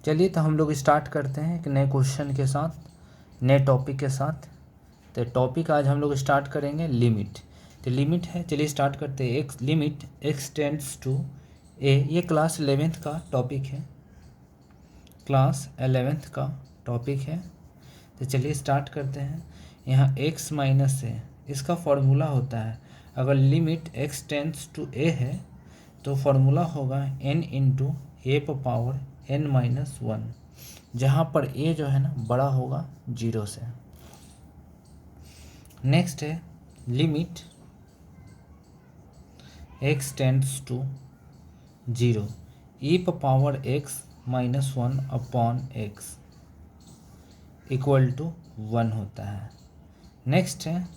चलिए तो हम लोग स्टार्ट करते हैं एक नए क्वेश्चन के साथ, नए टॉपिक के साथ। तो टॉपिक आज हम लोग स्टार्ट करेंगे लिमिट। तो लिमिट है, चलिए स्टार्ट करते हैं। एक लिमिट एक्स टेंड्स टू ए, ये क्लास 11th का टॉपिक है, क्लास 11th का टॉपिक है। तो चलिए स्टार्ट करते हैं। यहाँ x माइनस ए, इसका फॉर्मूला होता है, अगर लिमिट x टेंड्स टू ए है तो फॉर्मूला होगा n into a power n minus one, जहाँ पर a जो है ना बड़ा होगा 0 से। नेक्स्ट है limit x tends to 0, e power x minus one upon x equal to 1 होता है। नेक्स्ट है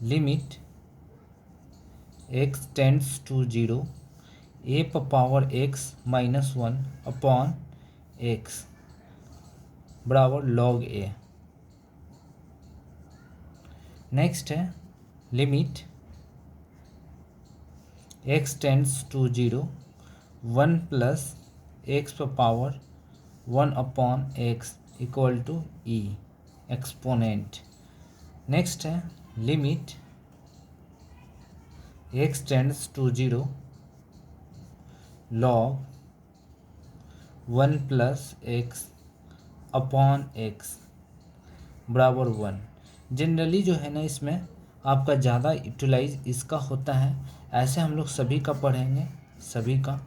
limit x tends to 0, a power x minus one upon x बराबर log a। नेक्स्ट है limit x tends to 0, 1 plus x power 1 upon x equal to e exponent. Next है limit x tends to 0, log 1 plus x upon x बराबर 1। Generally जो है ना इसमें आपका ज़्यादा यूटिलाइज इसका होता है, ऐसे हम लोग सभी का पढ़ेंगे, सभी का।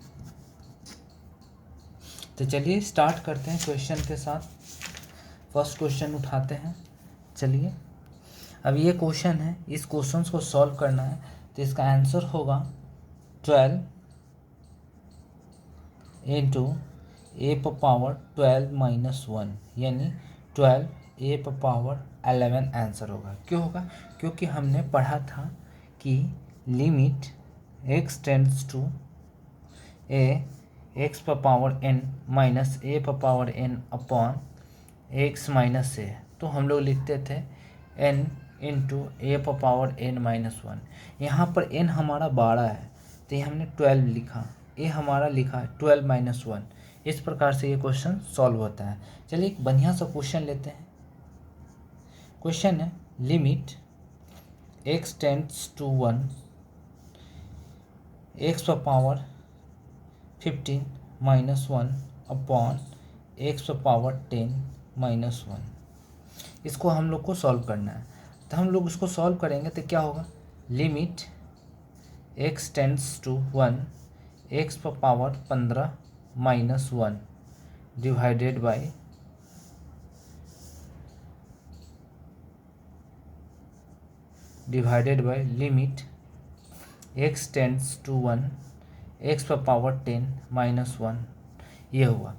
तो चलिए स्टार्ट करते हैं क्वेश्चन के साथ। फर्स्ट क्वेश्चन उठाते हैं। चलिए अब ये क्वेश्चन है, इस क्वेश्चन को सॉल्व करना है। तो इसका आंसर होगा 12 इंटू ए पावर 12 माइनस 1, यानी 12 ए पावर 11 आंसर होगा। क्यों होगा? क्योंकि हमने पढ़ा था कि limit x tends to a x power n minus a power n upon x minus a, तो हम लोग लिखते थे n into a power n minus one. यहाँ पर n हमारा 12 है तो ये हमने 12 लिखा, ए हमारा लिखा है 12 माइनस वन। इस प्रकार से ये क्वेश्चन सॉल्व होता है। चलिए एक बढ़िया सा क्वेश्चन लेते हैं। क्वेश्चन है limit x tends to 1, x power 15 minus one upon x power 10 minus one. इसको हम लोग को सॉल्व करना है। तो हम लोग इसको सॉल्व करेंगे तो क्या होगा, limit x tends to 1, x power 15 minus one divided by limit x tends to 1, x power 10 minus one. ये हुआ।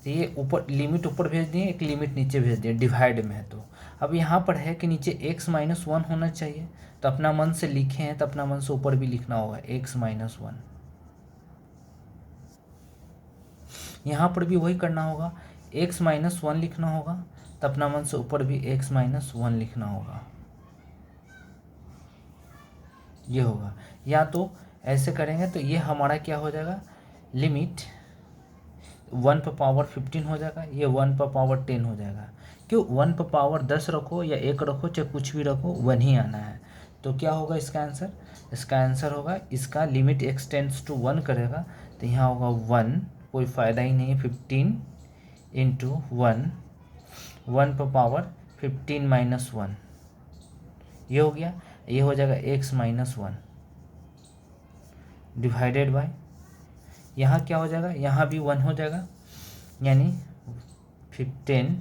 तो ये ऊपर लिमिट ऊपर भेज दिए, एक लिमिट नीचे भेज दिए, डिवाइड में है। तो अब यहाँ पर है कि नीचे x माइनस वन होना चाहिए, तो अपना मन से लिखे हैं तो अपना मन से ऊपर भी लिखना होगा x माइनस वन। यहाँ पर भी वही करना होगा, x माइनस वन लिखना होगा, तो अपना मन से ऊपर भी x माइनस वन लिखना होगा। ये होगा। या तो ऐसे करेंगे तो ये हमारा क्या हो जाएगा, लिमिट 1 पर पावर 15 हो जाएगा, ये 1 पर पावर 10 हो जाएगा। क्यों? 1 पर पावर 10 रखो या 1 रखो, चाहे कुछ भी रखो, 1 ही आना है। तो क्या होगा इसका आंसर? इसका आंसर होगा, इसका लिमिट x टेंड्स टू 1 करेगा तो यहाँ होगा 1, कोई फ़ायदा ही नहीं है, 15 इंटू 1, 1 पर पावर 15 माइनस वन, ये हो गया। ये हो जाएगा x minus one divided bye, यहाँ क्या हो जाएगा, यहाँ भी 1 हो जाएगा, यानी 15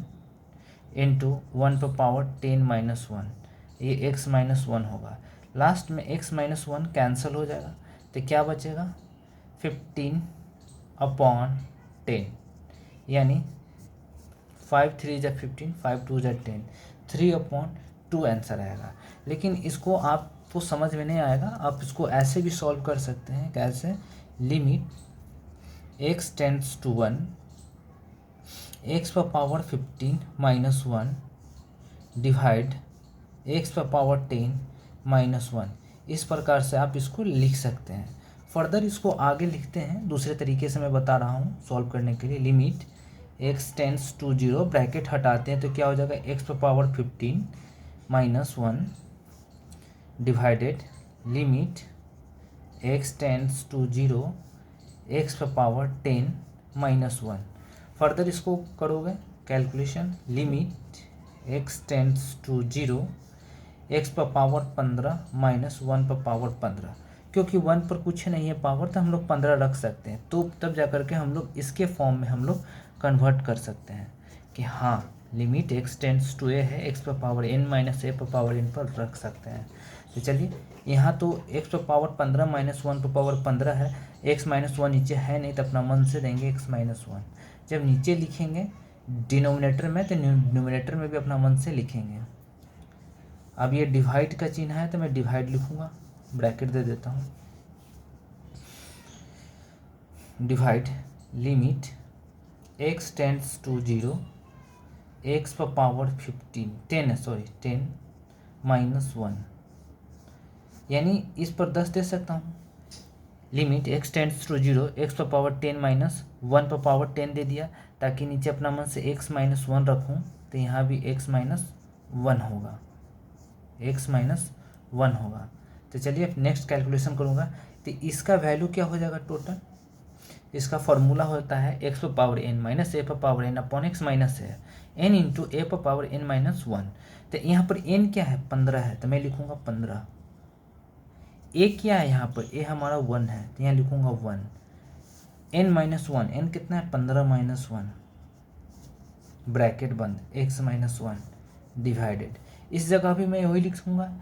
इंटू 1 पर पावर 10 माइनस वन, ये x माइनस वन होगा। लास्ट में x माइनस वन कैंसिल हो जाएगा तो क्या बचेगा, 15 अपॉन 10, यानी 5 3 जा 15, 5 2 जा 10, 3 अपॉन 2 आंसर आएगा। लेकिन इसको आपको समझ में नहीं आएगा, आप इसको ऐसे भी सॉल्व कर सकते हैं। कैसे? Limit x tends to 1, x पर power 15 minus one divide x पर पावर 10 माइनस वन। इस प्रकार से आप इसको लिख सकते हैं। फर्दर इसको आगे लिखते हैं दूसरे तरीके से, मैं बता रहा हूँ सॉल्व करने के लिए। Limit x tends to zero, bracket हटाते हैं तो क्या हो जाएगा, एक्स पर power 15 minus 1 divided limit x tends to zero, x पर पावर 10 माइनस 1। फर्दर इसको करोगे calculation, limit x tends to zero, x पर पावर 15 माइनस 1 पर पावर 15। क्योंकि 1 पर कुछ नहीं है पावर, तो हम लोग 15 रख सकते हैं, तो तब जा कर के हम लोग इसके फॉर्म में हम लोग कन्वर्ट कर सकते हैं कि हाँ लिमिट एक्स टेंस टू ए है, एक्स पर पावर n माइनस ए पर पावर n पर रख सकते हैं। तो चलिए यहाँ तो एक्स पर पावर 15 माइनस 1 पर पावर 15 है, एक्स माइनस 1 नीचे है नहीं तो अपना मन से देंगे एक्स माइनस 1। जब नीचे लिखेंगे डिनोमिनेटर में तो न्यूमिनेटर में भी अपना मन से लिखेंगे। अब ये डिवाइड का चिन्ह है तो मैं डिवाइड लिखूंगा, ब्रैकेट दे देता हूँ, divide limit x tends to zero, x पर पावर 10 माइनस 1, यानी इस पर 10 दे सकता हूँ। Limit x tends to zero, x पर पावर 10 माइनस 1 पर पावर 10 दे दिया, ताकि नीचे अपना मन से एक्स माइनस 1 रखूँ तो यहाँ भी एक्स माइनस 1 होगा, एक्स माइनस 1 होगा। तो चलिए अब नेक्स्ट कैलकुलेशन करूँगा, तो इसका वैल्यू क्या हो जाएगा टोटल। इसका फॉर्मूला होता है एक्स पर पावर n माइनस ए पर power n upon x minus है n इंटू ए पर पावर n माइनस 1। तो यहाँ पर n क्या है, 15 है, तो मैं लिखूँगा 15। ए क्या है यहाँ पर, ए हमारा 1 है, तो यहाँ लिखूँगा 1। n माइनस 1, n कितना है 15 माइनस 1, ब्रैकेट बंद, एक्स माइनस 1 डिवाइडेड, इस जगह भी मैं वही लिखूँगा।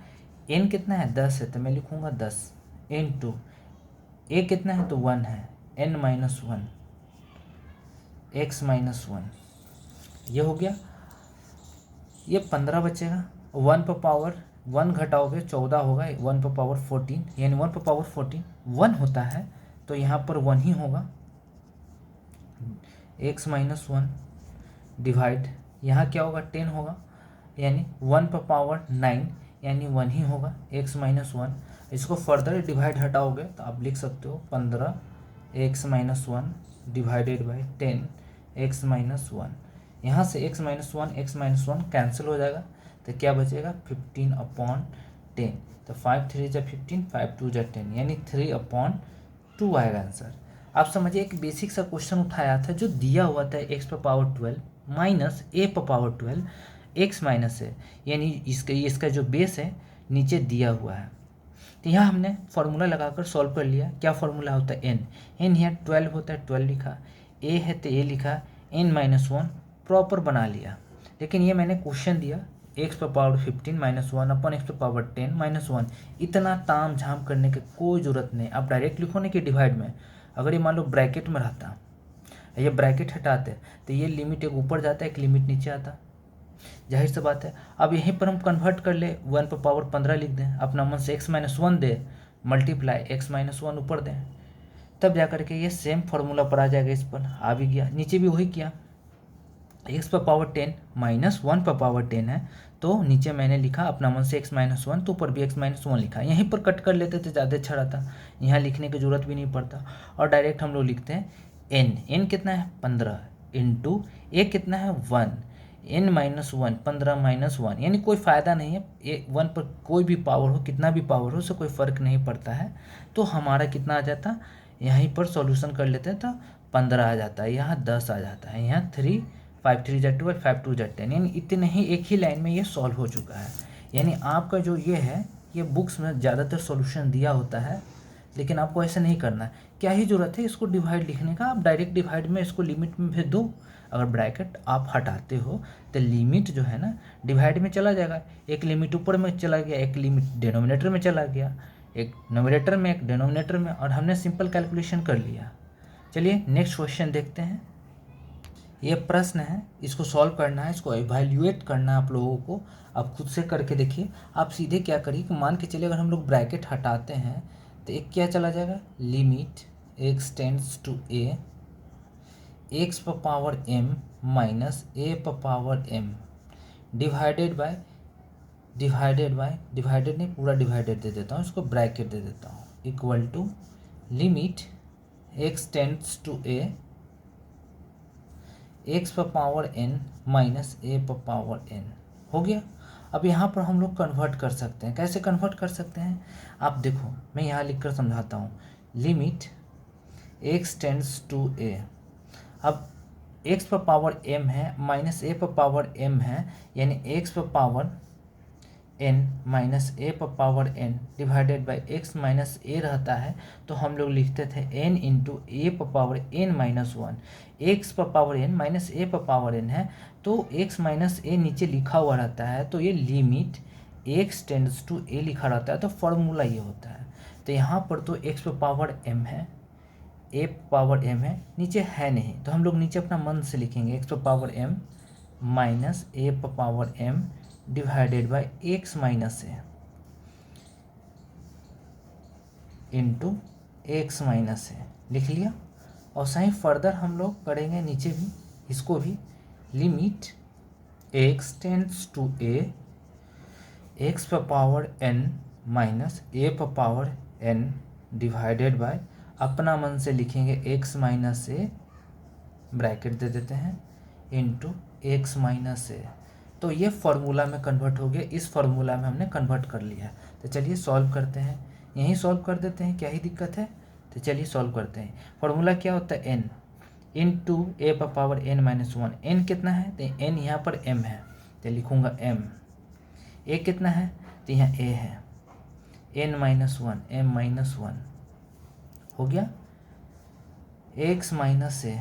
n कितना है 10 है, तो मैं लिखूँगा 10 इंटू ए कितना है तो 1 है, n माइनस 1 एक्स माइनस 1, ये हो गया। ये 15 बचेगा, 1 पर पावर 1 घटाओगे 14 होगा, 1 पर पावर 14, यानी 1 पर पावर 14 1 होता है, तो यहाँ पर 1 ही होगा, एक्स माइनस 1 डिवाइड, यहाँ क्या होगा 10 होगा, यानी 1 पर पावर 9 यानी 1 ही होगा, एक्स माइनस 1। इसको फर्दर डिवाइड हटाओगे तो आप लिख सकते हो 15 x minus 1 divided by 10 x minus 1। यहाँ से एक्स माइनस 1 कैंसिल हो जाएगा, तो क्या बचेगा 15 अपॉन 10, तो 5 3 जा 15, 5 2 जा 10, यानी 3 अपॉन 2 आएगा आंसर। आप समझिए एक बेसिक सा क्वेश्चन उठाया था जो दिया हुआ था एक्स पर पावर 12 माइनस ए पर पावर 12 एक्स माइनस है, यानी इसका जो बेस है नीचे दिया हुआ है। तो यहाँ हमने फॉर्मूला लगाकर सॉल्व कर लिया। क्या फॉर्मूला होता है एन यहाँ 12 होता है, 12 लिखा, ए है तो ए लिखा, n माइनस 1 प्रॉपर बना लिया। लेकिन ये मैंने क्वेश्चन दिया एक्स पर पावर 15 माइनस 1 अपन एक्स पर पावर 10 माइनस 1, इतना ताम झाम करने की कोई ज़रूरत नहीं। आप डायरेक्ट लिखो ना कि डिवाइड में, अगर ये मान लो ब्रैकेट में रहता, ये ब्रैकेट हटाते तो ये लिमिट एक ऊपर जाता है, एक लिमिट नीचे आता, जाहिर सी बात है। अब यहीं पर हम कन्वर्ट कर ले, 1 पर पावर 15 लिख दें, अपना मन से एक्स माइनस 1 दे, मल्टीप्लाई एक्स माइनस 1 ऊपर दें, तब जा करके ये सेम फार्मूला पर आ जाएगा। इस पर आ भी गया, नीचे भी वही किया, एक्स पर पावर 10 माइनस 1 पर पावर 10 है, तो नीचे मैंने लिखा अपना मन से एक्स माइनस 1, तो ऊपर भी एक्स माइनस 1 लिखा। यहीं पर कट कर लेते तो ज़्यादा अच्छा रहता, यहाँ लिखने की ज़रूरत भी नहीं पड़ता, और डायरेक्ट हम लोग लिखते हैं एन कितना है 15 इंटू ए कितना है 1, n माइनस 1 15 माइनस 1, यानी कोई फ़ायदा नहीं है, ए 1 पर कोई भी पावर हो, कितना भी पावर हो, उससे कोई फ़र्क नहीं पड़ता है। तो हमारा कितना आ जाता, यहीं पर सॉल्यूशन कर लेते हैं तो 15 आ जाता है, यहाँ 10 आ जाता है, यहाँ 3 5 3 जा 12 5 2 जा 10, यानी इतने ही एक ही लाइन में ये सॉल्व हो चुका है। यानी आपका जो ये है, ये बुक्स में ज़्यादातर सॉल्यूशन दिया होता है, लेकिन आपको ऐसा नहीं करना है। क्या ही ज़रूरत है इसको डिवाइड लिखने का, आप डायरेक्ट डिवाइड में इसको लिमिट में भेज दो। अगर ब्रैकेट आप हटाते हो तो लिमिट जो है ना डिवाइड में चला जाएगा, एक लिमिट ऊपर में चला गया, एक लिमिट डिनोमिनेटर में चला गया, एक न्यूमरेटर में एक डिनोमिनेटर में, और हमने सिंपल कैलकुलेशन कर लिया। चलिए नेक्स्ट क्वेश्चन देखते हैं। ये प्रश्न है, इसको सॉल्व करना है, इसको इवैल्यूएट करना है आप लोगों को। आप खुद से करके देखिए। आप सीधे क्या करिए कि मान के चलिए अगर हम लोग ब्रैकेट हटाते हैं तो एक क्या चला जाएगा, limit x tends to a, x पर पावर m माइनस ए पर पावर m डिवाइडेड नहीं, पूरा डिवाइडेड दे देता हूँ, इसको ब्रैकेट दे देता हूँ, equal to limit x tends to a, x पर पावर n माइनस ए पर पावर n हो गया। अब यहाँ पर हम लोग कन्वर्ट कर सकते हैं। कैसे कन्वर्ट कर सकते हैं, आप देखो मैं यहाँ लिख कर समझाता हूँ। Limit x tends to a, अब x पर पावर m है माइनस a पर पावर m है, यानी x पर पावर n माइनस a पर power n divided by x minus a रहता है, तो हम लोग लिखते थे n इंटू ए पर power n minus one. X पर पावर n माइनस a पर पावर n है, तो x माइनस a नीचे लिखा हुआ रहता है, तो ये limit x tends to a लिखा रहता है, तो फॉर्मूला ये होता है। तो यहाँ पर तो x पर पावर m है, a पावर m है, नीचे है नहीं, तो हम लोग नीचे अपना मन से लिखेंगे x पर पावर m माइनस a पर power m divided by x minus a into x minus a लिख लिया। और सही फर्दर हम लोग करेंगे नीचे भी इसको भी। Limit x tends to a, x पर पावर n माइनस ए पर पावर n डिवाइडेड बाय अपना मन से लिखेंगे x माइनस ए, ब्रैकेट दे देते हैं, इंटू एक्स माइनस ए। तो ये फार्मूला में कन्वर्ट हो गया, इस फार्मूला में हमने कन्वर्ट कर लिया। तो चलिए सॉल्व करते हैं, यहीं सॉल्व कर देते हैं, क्या ही दिक्कत है। तो चलिए सॉल्व करते हैं। फार्मूला क्या होता है, n इंटू ए पर power n minus one. N कितना है, तो n यहाँ पर m है, तो लिखूँगा m। ए कितना है, तो यहाँ a है, n minus one, m minus one हो गया। x minus A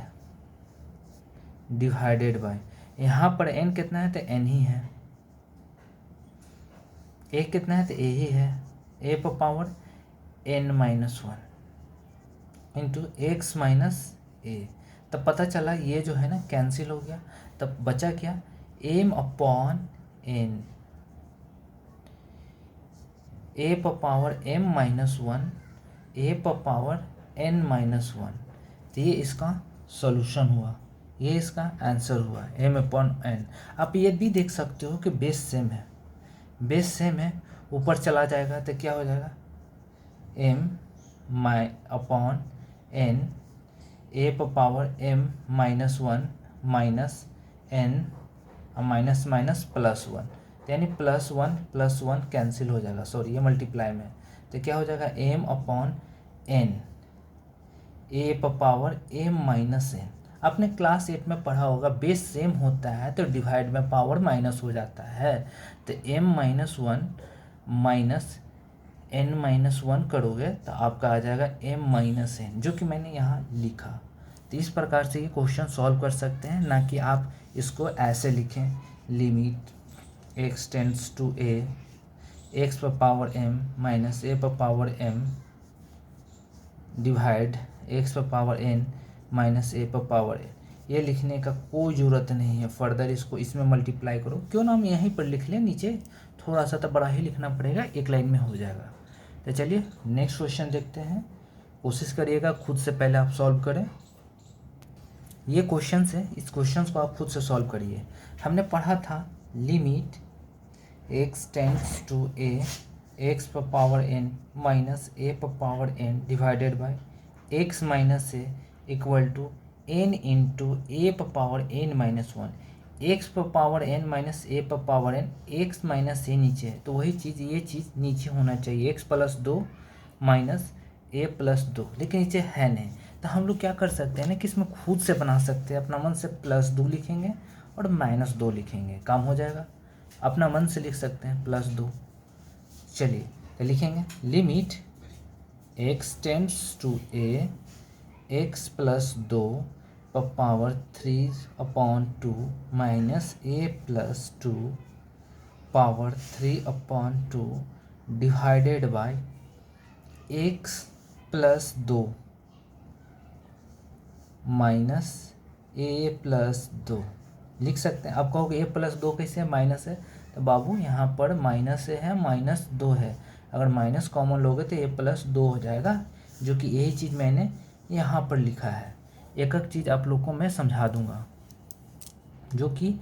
divided by, यहाँ पर n कितना है, तो n ही है, a कितना है, तो a ही है, a पर power n minus one into x minus a. तब पता चला ये जो है ना कैंसिल हो गया, तब बचा क्या, m अपॉन n, a पर power m minus one, a पर पावर n माइनस वन। तो ये इसका सॉल्यूशन हुआ, ये इसका आंसर हुआ m अपॉन n। आप ये भी देख सकते हो कि बेस सेम है, बेस सेम है, ऊपर चला जाएगा तो क्या हो जाएगा, m माइ अपॉन n, a पर power m minus one minus n, minus minus plus one, यानी प्लस वन कैंसिल हो जाएगा, सॉरी ये मल्टीप्लाई में, तो क्या हो जाएगा m अपॉन n, a पर पावर m माइनस n। आपने क्लास 8 में पढ़ा होगा, बेस सेम होता है तो डिवाइड में पावर माइनस हो जाता है। तो m minus one minus n minus one करोगे तो आपका आ जाएगा m माइनस n, जो कि मैंने यहाँ लिखा। तो इस प्रकार से ये क्वेश्चन सॉल्व कर सकते हैं, ना कि आप इसको ऐसे लिखें, limit x tends to a, x पर पावर m माइनस a पर पावर m डिवाइड x पर पावर n माइनस a पर पावर n। ये लिखने का कोई ज़रूरत नहीं है, फर्दर इसको इसमें मल्टीप्लाई करो, क्यों ना हम यहीं पर लिख लें, नीचे थोड़ा सा तो बड़ा ही लिखना पड़ेगा, एक लाइन में हो जाएगा। तो चलिए नेक्स्ट क्वेश्चन देखते हैं, कोशिश करिएगा खुद से पहले आप सॉल्व करें। ये क्वेश्चन है, इस क्वेश्चन को आप खुद से सॉल्व करिए। हमने पढ़ा था limit x tends to a, x पर पावर n माइनस a पर power n divided by x minus a equal to n into a पर power n minus one. x पर पावर n माइनस a पर power n, x minus a नीचे है, तो वही चीज़ ये चीज़ नीचे होना चाहिए, x प्लस दो माइनस a प्लस दो, लेकिन नीचे है नहीं। तो हम लोग क्या कर सकते हैं ना कि इसमें खुद से बना सकते हैं, अपना मन से प्लस दो लिखेंगे और माइनस दो लिखेंगे, काम हो जाएगा। अपना मन से लिख सकते हैं प्लस दो। चलिए तो लिखेंगे limit x tends to a, x plus दो पर power 3/2 minus a plus two power 3/2 divided by x plus दो माइनस a प्लस दो लिख सकते हैं। आप कहोगे a प्लस दो कैसे है, माइनस है, तो बाबू यहाँ पर माइनस है, माइनस दो है, अगर माइनस कॉमन लोगे तो a प्लस दो हो जाएगा, जो कि यही चीज़ मैंने यहाँ पर लिखा है। एक एक चीज़ आप लोग को मैं समझा दूंगा, जो कि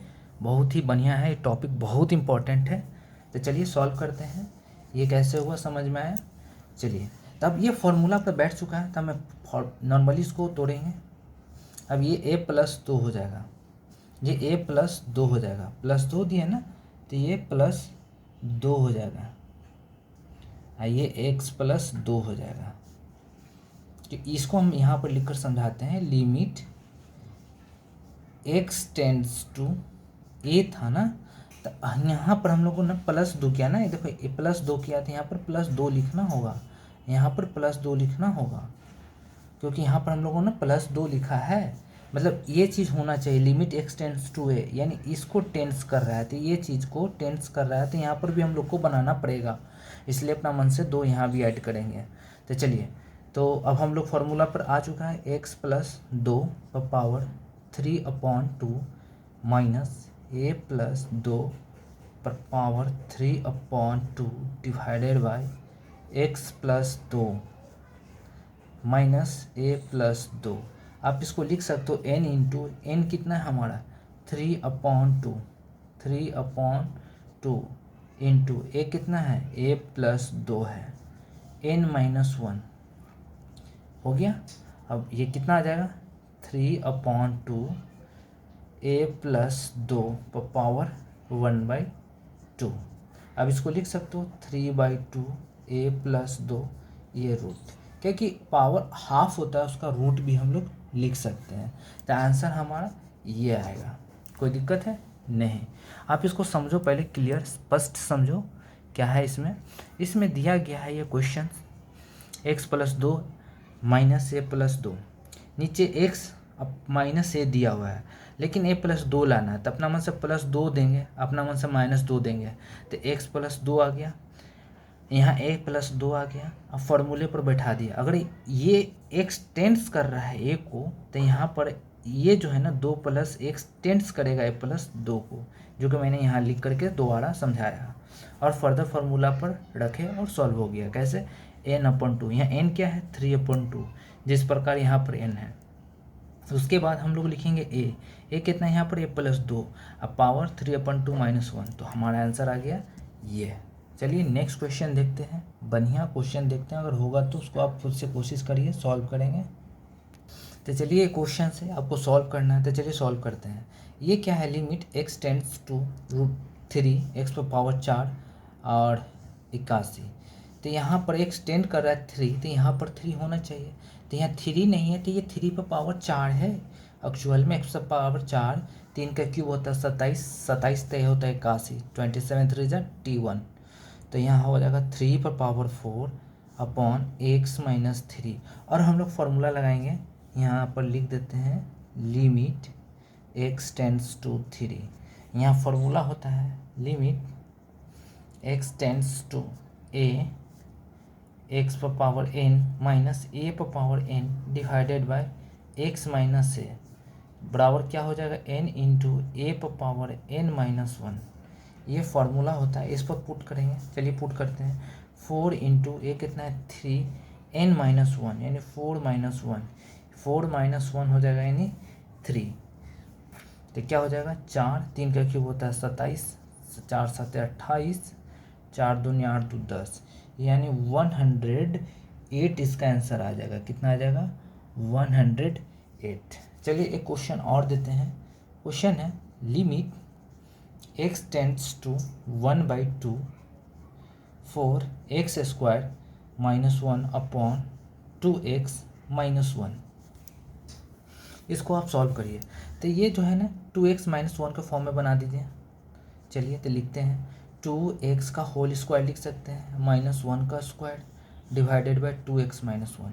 बहुत ही बढ़िया है, टॉपिक बहुत इम्पोर्टेंट है। तो चलिए सॉल्व करते हैं, ये कैसे हुआ समझ में आया। चलिए तब ये फॉर्मूला पर बैठ चुका है, तब मैं नॉर्मली इसको तोड़ेंगे। अब ये a प्लस दो हो जाएगा, ये ए प्लस 2 हो जाएगा, प्लस 2 दिया ना तो ये प्लस 2 हो जाएगा, ये एक्स प्लस 2 हो जाएगा। तो इसको हम यहाँ पर लिखकर समझाते हैं, लिमिट एक्स टेंड्स टू ए था ना, तो यहाँ पर हम लोग को ना प्लस 2 किया ना, ये देखो ए प्लस 2 किया तो यहाँ पर प्लस 2 लिखना होगा, यहाँ पर प्लस 2 लिखना होगा, क्योंकि यहाँ पर हम लोगों ने प्लस 2 लिखा है, मतलब ये चीज़ होना चाहिए। लिमिट एक्स टेंड्स टू ए यानी इसको टेंस कर रहा है, तो ये चीज़ को टेंस कर रहा है, तो यहाँ पर भी हम लोग को बनाना पड़ेगा, इसलिए अपना मन से 2 यहाँ भी ऐड करेंगे। तो चलिए, तो अब हम लोग फार्मूला पर आ चुका है, एक्स प्लस 2 पर पावर 3/2 माइनस ए प्लस 2 पर power 3/2 divided by x plus 2 minus A plus 2। आप इसको लिख सकते हो एन इंटू एन कितना है हमारा 3/2 इंटू ए कितना है ए प्लस 2 है, एन माइनस 1 हो गया। अब ये कितना आ जाएगा 3/2 ए प्लस 2 पर पावर 1/2। अब इसको लिख सकते हो 3/2 ए प्लस 2 ये रूट, क्योंकि पावर हाफ होता है उसका रूट भी हम लोग लिख सकते हैं। तो आंसर हमारा ये आएगा, कोई दिक्कत है नहीं। आप इसको समझो पहले, क्लियर स्पष्ट समझो क्या है इसमें। इसमें दिया गया है ये क्वेश्चन, एक्स प्लस 2 माइनस ए प्लस 2, नीचे एक्स अब माइनस ए दिया हुआ है, लेकिन ए प्लस 2 लाना है, तो अपना मन से प्लस 2 देंगे, अपना मन से माइनस 2 देंगे, तो एक्स प्लस 2 आ गया, यहाँ ए प्लस 2 आ गया। अब फॉर्मूले पर बैठा दिया, अगर ये एक्स टेंस कर रहा है ए को, तो यहाँ पर ये जो है ना 2 प्लस एक्स टेंस करेगा ए प्लस 2 को, जो कि मैंने यहाँ लिख करके दोबारा समझाया, और फर्दर फार्मूला पर रखे और सॉल्व हो गया। कैसे, n/2, यहाँ n क्या है 3/2, जिस प्रकार यहाँ पर n है। उसके बाद हम लोग लिखेंगे ए कितना है यहाँ पर ए प्लस 2, अब पावर 3/2 माइनस 1, तो हमारा आंसर आ गया ये। चलिए नेक्स्ट क्वेश्चन देखते हैं, बढ़िया क्वेश्चन देखते हैं, अगर होगा तो उसको आप खुद से कोशिश करिए, सॉल्व करेंगे। तो चलिए क्वेश्चन से आपको सॉल्व करना है, तो चलिए सॉल्व करते हैं। ये क्या है, limit x tends to √3 x पर पावर 4 और 81, तो यहाँ पर एक्स टेंड कर रहा है 3, तो यहाँ पर 3 होना चाहिए, तो यहाँ 3 नहीं है, तो ये 3 पर पावर 4 है। एक्चुअल में एक्स पर पावर 4, 3 का क्यूब होता है 27, 27 तय होता है 81, 27 3 T1, तो यहाँ हो जाएगा 3 पर पावर 4 अपॉन एक्स माइनस 3, और हम लोग फार्मूला लगाएंगे, यहाँ पर लिख देते हैं लिमिट एक्स टेंड्स टू 3। यहाँ फार्मूला होता है limit x tends to a x पर पावर n माइनस ए पर power n divided by x minus a बराबर क्या हो जाएगा n इंटू ए पर पावर n माइनस 1। ये फार्मूला होता है, इस पर पुट करेंगे, चलिए पुट करते हैं। 4 इंटू ए कितना है 3 n माइनस 1 यानी 4 माइनस 1, 4 माइनस 1 हो जाएगा यानी 3, तो क्या हो जाएगा 4, 3 का क्यूब होता है 27, 4 7 28, 4 2 8 2 10, यानी 108 इसका आंसर आ जाएगा। कितना आ जाएगा 108। चलिए एक क्वेश्चन और देते हैं। क्वेश्चन है limit x tends to 1/2 4 x square minus 1 upon 2x minus 1। इसको आप सॉल्व करिए, तो ये जो है ना 2x माइनस 1 के फॉर्म में बना दीजिए। चलिए तो लिखते हैं 2x का होल स्क्वायर लिख सकते हैं माइनस 1 का square divided by 2x minus 1,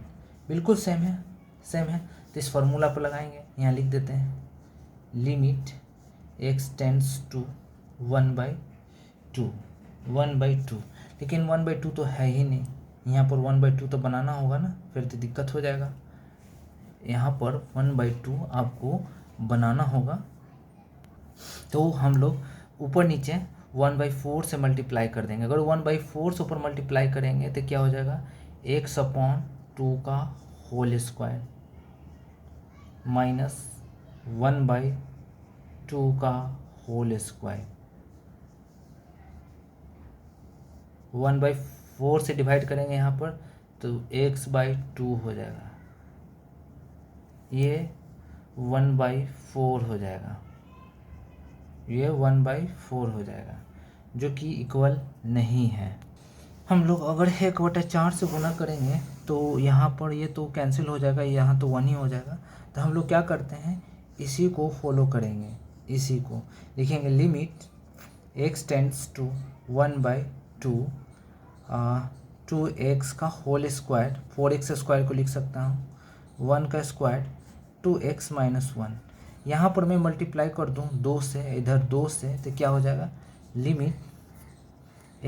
बिल्कुल सेम है। तो इस फार्मूला पर लगाएंगे, यहाँ लिख देते हैं लिमिट x टेंड्स टू 1/2, लेकिन 1/2 तो है ही नहीं, यहाँ पर 1/2 तो बनाना होगा ना, फिर तो दिक्कत हो जाएगा। यहाँ पर 1/2 आपको बनाना होगा, तो हम लोग ऊपर नीचे 1/4 से मल्टीप्लाई कर देंगे। अगर 1/4 से ऊपर मल्टीप्लाई करेंगे तो क्या हो जाएगा x/2 का होल स्क्वायर माइनस 1/2 का होल स्क्वायर, 1/4 से डिवाइड करेंगे यहाँ पर तो x/2 हो जाएगा, ये 1/4 हो जाएगा। ये 1/4 हो जाएगा, जो कि इक्वल नहीं है। हम लोग अगर 1/4 से गुना करेंगे तो यहाँ पर ये तो कैंसिल हो जाएगा, यहाँ तो 1 ही हो जाएगा। तो हम लोग क्या करते हैं, इसी को फॉलो करेंगे, इसी को लिखेंगे। Limit x tends to 1/2 2x का होल स्क्वायर, 4x स्क्वायर को लिख सकता हूँ, 1 का स्क्वायर 2x - 1। यहाँ पर मैं मल्टीप्लाई कर दूँ 2 से, इधर 2 से, तो क्या हो जाएगा, लिमिट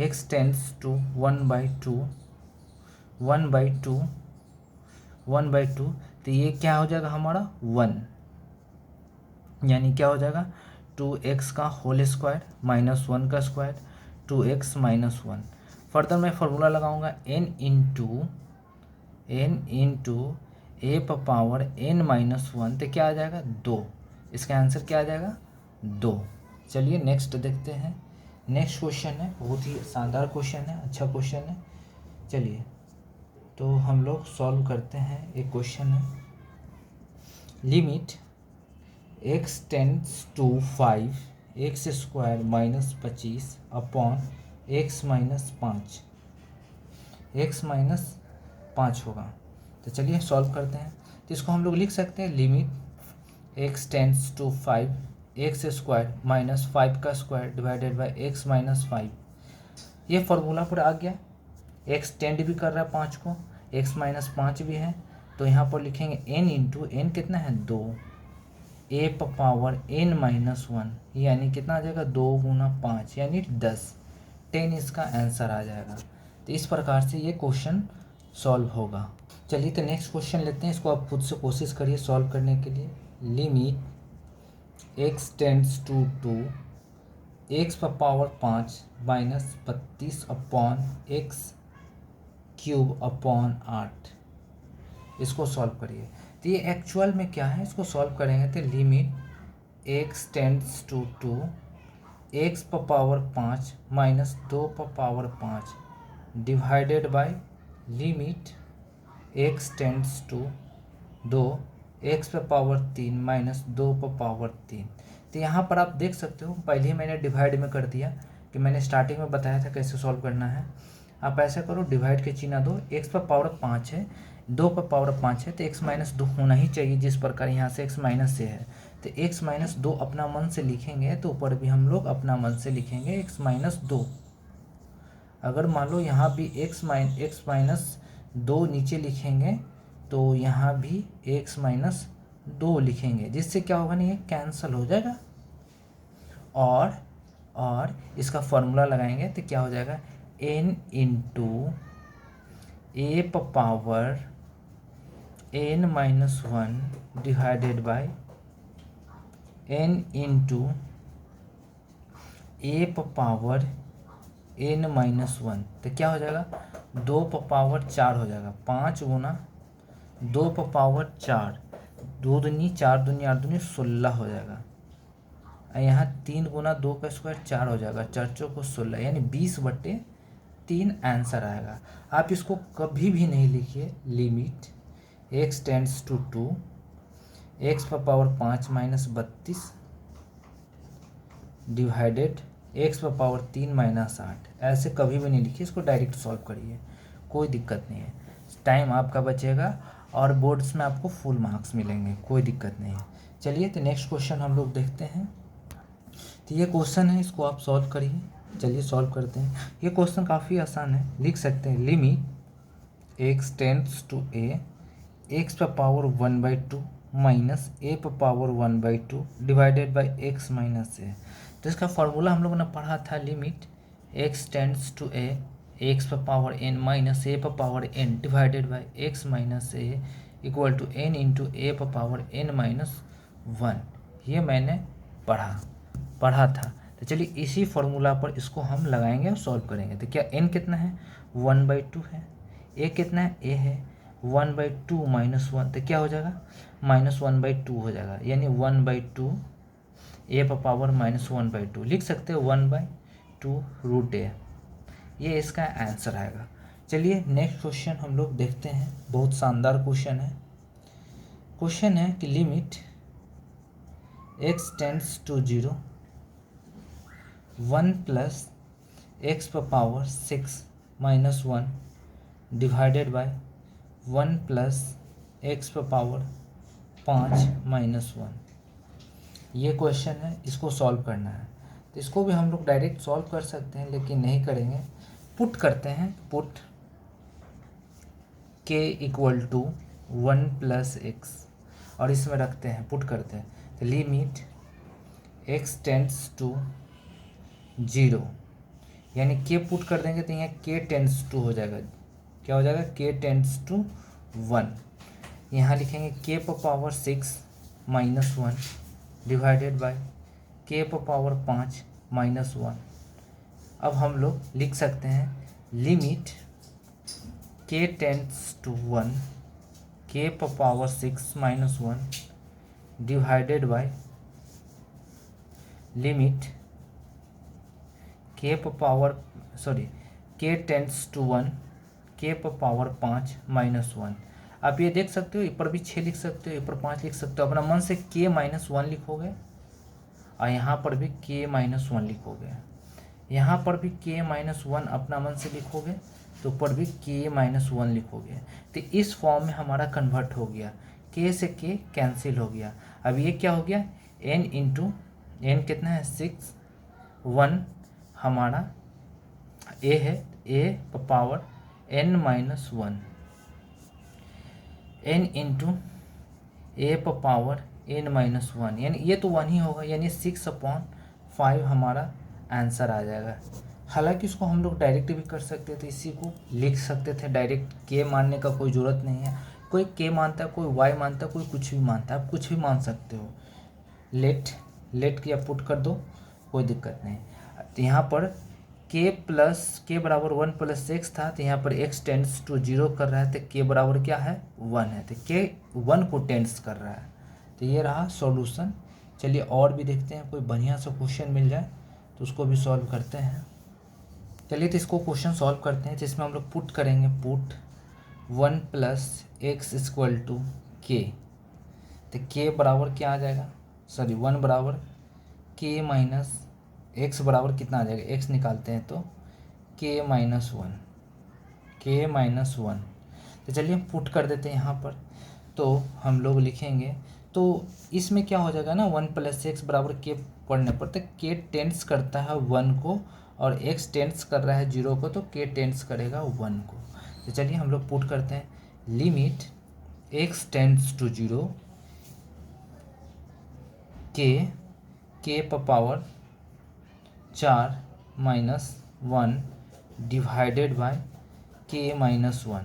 x टेंड्स टू 1/2 तो ये क्या हो जाएगा हमारा 1, यानी क्या हो जाएगा 2x का होल स्क्वायर -1 का स्क्वायर 2x - 1। फर्दर मैं फार्मूला लगाऊंगा n into a power n - 1, तो क्या आ जाएगा 2। इसका आंसर क्या आ जाएगा 2। चलिए नेक्स्ट देखते हैं। नेक्स्ट क्वेश्चन है, बहुत ही शानदार क्वेश्चन है, अच्छा क्वेश्चन है। चलिए तो हम लोग सॉल्व करते हैं। एक क्वेश्चन है, limit x tends to 5 x square -25 upon x -5 होगा। तो चलिए सॉल्व करते हैं। तो इसको हम लोग लिख सकते हैं, limit x tends to 5 x square -5 का स्क्वायर डिवाइडेड बाई x -5। ये फार्मूला पर आ गया, x टेंड भी कर रहा है 5 को, x - 5 भी है, तो यहाँ पर लिखेंगे n इंटू n कितना है 2 a पावर n - 1, यानी कितना आ जाएगा 2 गुना 5 यानी 10 इसका आंसर आ जाएगा। तो इस प्रकार से ये क्वेश्चन सॉल्व होगा। चलिए तो नेक्स्ट क्वेश्चन लेते हैं, इसको आप खुद से कोशिश करिए सॉल्व करने के लिए। Limit x tends to 2 x power 5 -32 upon x cube upon 8, इसको सॉल्व करिए। तो ये एक्चुअल में क्या है, इसको सॉल्व करेंगे तो limit x tends to 2 x power 5 -2 power 5 divided by limit x tends to 2 x power 3 -2 power 3। तो यहाँ पर आप देख सकते हो, पहले ही मैंने डिवाइड में कर दिया, कि मैंने स्टार्टिंग में बताया था कैसे सॉल्व करना है। आप ऐसा करो, डिवाइड के चिन्ह दो, x पर पावर 5 है, 2 पर पावर 5 है, तो x - 2 होना ही चाहिए, जिस प्रकार यहाँ से x माइनस से है। तो x - 2 अपना मन से लिखेंगे तो ऊपर भी हम लोग अपना मन से लिखेंगे x - 2। अगर मान लो यहाँ भी x - 2 नीचे लिखेंगे तो यहाँ भी x - 2 लिखेंगे, जिससे क्या होगा ना, ये कैंसिल हो जाएगा। और इसका फॉर्मूला लगाएंगे तो क्या हो जाएगा, n into a power n - 1 divided bye n into a power n - 1, तो क्या हो जाएगा 2 पावर 4 हो जाएगा। 5 गुना 2 पावर 4, 2 दूनी 4 दूनी 8 दूनी 16 हो जाएगा। यहाँ 3 गुना 2 का स्क्वायर 4 हो जाएगा, 4 चौक 16, यानी 20/3 आंसर आएगा। आप इसको कभी भी नहीं लिखिए, limit x tends to 2 x power 5 -32 divided x power 3 -8, ऐसे कभी भी नहीं लिखिए, इसको डायरेक्ट सॉल्व करिए, कोई दिक्कत नहीं है। टाइम आपका बचेगा और बोर्ड्स में आपको फुल मार्क्स मिलेंगे, कोई दिक्कत नहीं है। चलिए तो नेक्स्ट क्वेश्चन हम लोग देखते हैं। तो ये क्वेश्चन है, इसको आप सॉल्व करिए। चलिए सॉल्व करते हैं। ये क्वेश्चन काफ़ी आसान है, लिख सकते हैं limit x tends to a x पर पावर 1/2 माइनस a पर power 1/2 divided by x minus a। तो इसका फार्मूला हम लोगों ने पढ़ा था, limit x tends to a x पर पावर n माइनस a पर power n divided by x minus a equal to n into a पर पावर n - 1। ये मैंने पढ़ा था। तो चलिए इसी फार्मूला पर इसको हम लगाएंगे और सॉल्व करेंगे। तो क्या n कितना है 1/2 है, a कितना है a है 1/2 माइनस 1, तो क्या हो जाएगा -1/2 हो जाएगा, यानी 1/2 a पर पावर -1/2 लिख सकते हो, 1/2 रूट a, ये इसका आंसर आएगा। चलिए नेक्स्ट क्वेश्चन हम लोग देखते हैं, बहुत शानदार क्वेश्चन है। क्वेश्चन है कि limit x tends to 0 1 plus x पर power 6 minus 1 divided by 1 plus x पर पावर 5 माइनस 1। ये क्वेश्चन है, इसको सॉल्व करना है। तो इसको भी हम लोग डायरेक्ट सॉल्व कर सकते हैं, लेकिन नहीं करेंगे। पुट करते हैं, put k equal to 1 plus x, और इसमें रखते हैं, पुट करते हैं। तो लिमिट x टेंड्स टू 0, यानी k पुट कर देंगे तो यहाँ k टेंड्स टू हो जाएगा। क्या हो जाएगा? k tends to 1। यहाँ लिखेंगे k पर power 6 minus 1 divided by k पर पावर 5 माइनस 1। अब हम लोग लिख सकते हैं limit k tends to 1, k पर power 6 minus 1 divided by limit k tends to 1, k पर पावर 5 माइनस 1। आप ये देख सकते हो, ऊपर भी 6 लिख सकते हो, ऊपर 5 लिख सकते हो। अपना मन से k माइनस 1 लिखोगे, और यहाँ पर भी k माइनस 1 लिखोगे, यहाँ पर भी k माइनस 1 अपना मन से लिखोगे, तो ऊपर भी k माइनस 1 लिखोगे। तो इस फॉर्म में हमारा कन्वर्ट हो गया, k से k कैंसिल हो गया। अब ये क्या हो गया? n इंटू n कितना है? 6। 1 हमारा a है, a पर power n minus 1, n into a पर पावर n माइनस 1, यानी ये तो 1 ही होगा, यानी 6/5 हमारा आंसर आ जाएगा। हालांकि इसको हम लोग डायरेक्ट भी कर सकते थे, इसी को लिख सकते थे डायरेक्ट। k मानने का कोई ज़रूरत नहीं है, कोई k मानता है, कोई y मानता है, कोई कुछ भी मानता है, आप कुछ भी मान सकते हो। लेट किया पुट कर दो, कोई दिक्कत नहीं। तो यहाँ पर k बराबर 1 प्लस एक्स था, तो यहाँ पर x टेंड्स टू 0 कर रहा है, तो k बराबर क्या है? 1 है, तो k 1 को टेंड्स कर रहा है। तो ये रहा सॉल्यूशन। चलिए और भी देखते हैं, कोई बढ़िया सा क्वेश्चन मिल जाए तो उसको भी सॉल्व करते हैं। चलिए तो इसको क्वेश्चन सॉल्व करते हैं, जिसमें हम लोग पुट करेंगे, put 1 plus x equal to k। तो k बराबर क्या आ जाएगा? 1 बराबर k माइनस एक्स बराबर कितना आ जाएगा? x निकालते हैं तो k माइनस 1। तो चलिए हम पुट कर देते हैं यहाँ पर। तो हम लोग लिखेंगे, तो इसमें क्या हो जाएगा ना, 1 प्लस एक्स बराबर k पढ़ने पर, तो k टेंड्स करता है 1 को, और x टेंड्स कर रहा है 0 को, तो k टेंड्स करेगा 1 को। तो चलिए हम लोग पुट करते हैं, limit x tends to 0, k पर power 4 minus 1 divided by k minus 1।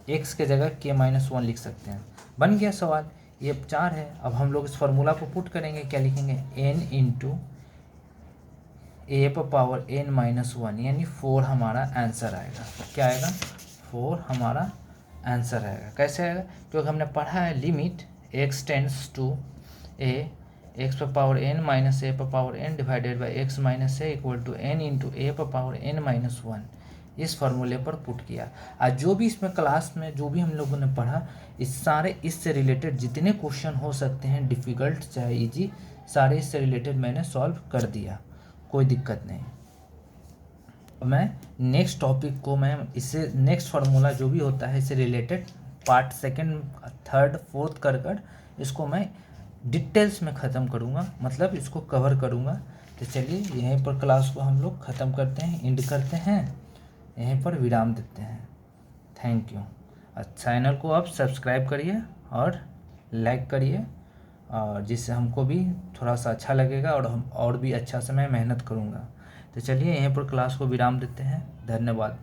X के जगह k माइनस 1 लिख सकते हैं। बन गया सवाल, ये 4 है। अब हम लोग इस फार्मूला को पुट करेंगे, क्या लिखेंगे? n इंटू a पर पावर n माइनस 1, यानी 4 हमारा आंसर आएगा। क्या आएगा? 4 हमारा आंसर आएगा। कैसे आएगा? क्योंकि हमने पढ़ा है limit x tends to a, x पर पावर n माइनस ए पर power n divided by x minus a equal to n into a पर पावर n माइनस 1। इस फार्मूले पर पुट किया। आज जो भी इसमें क्लास में जो भी हम लोगों ने पढ़ा, इस सारे इससे रिलेटेड जितने क्वेश्चन हो सकते हैं, डिफ़िकल्ट चाहे इजी, सारे इससे रिलेटेड मैंने सॉल्व कर दिया, कोई दिक्कत नहीं। मैं नेक्स्ट टॉपिक को मैं इससे नेक्स्ट फार्मूला जो भी होता है इससे रिलेटेड पार्ट 2, 3, 4 कर इसको मैं डिटेल्स में ख़त्म करूँगा, मतलब इसको कवर करूँगा। तो चलिए यहीं पर क्लास को हम लोग ख़त्म करते हैं, एंड करते हैं, यहीं पर विराम देते हैं। Thank you. चैनल को आप सब्सक्राइब करिए और लाइक करिए, और जिससे हमको भी थोड़ा सा अच्छा लगेगा, और हम और भी अच्छा से मैं मेहनत करूँगा। तो चलिए यहीं पर क्लास को विराम देते हैं। धन्यवाद।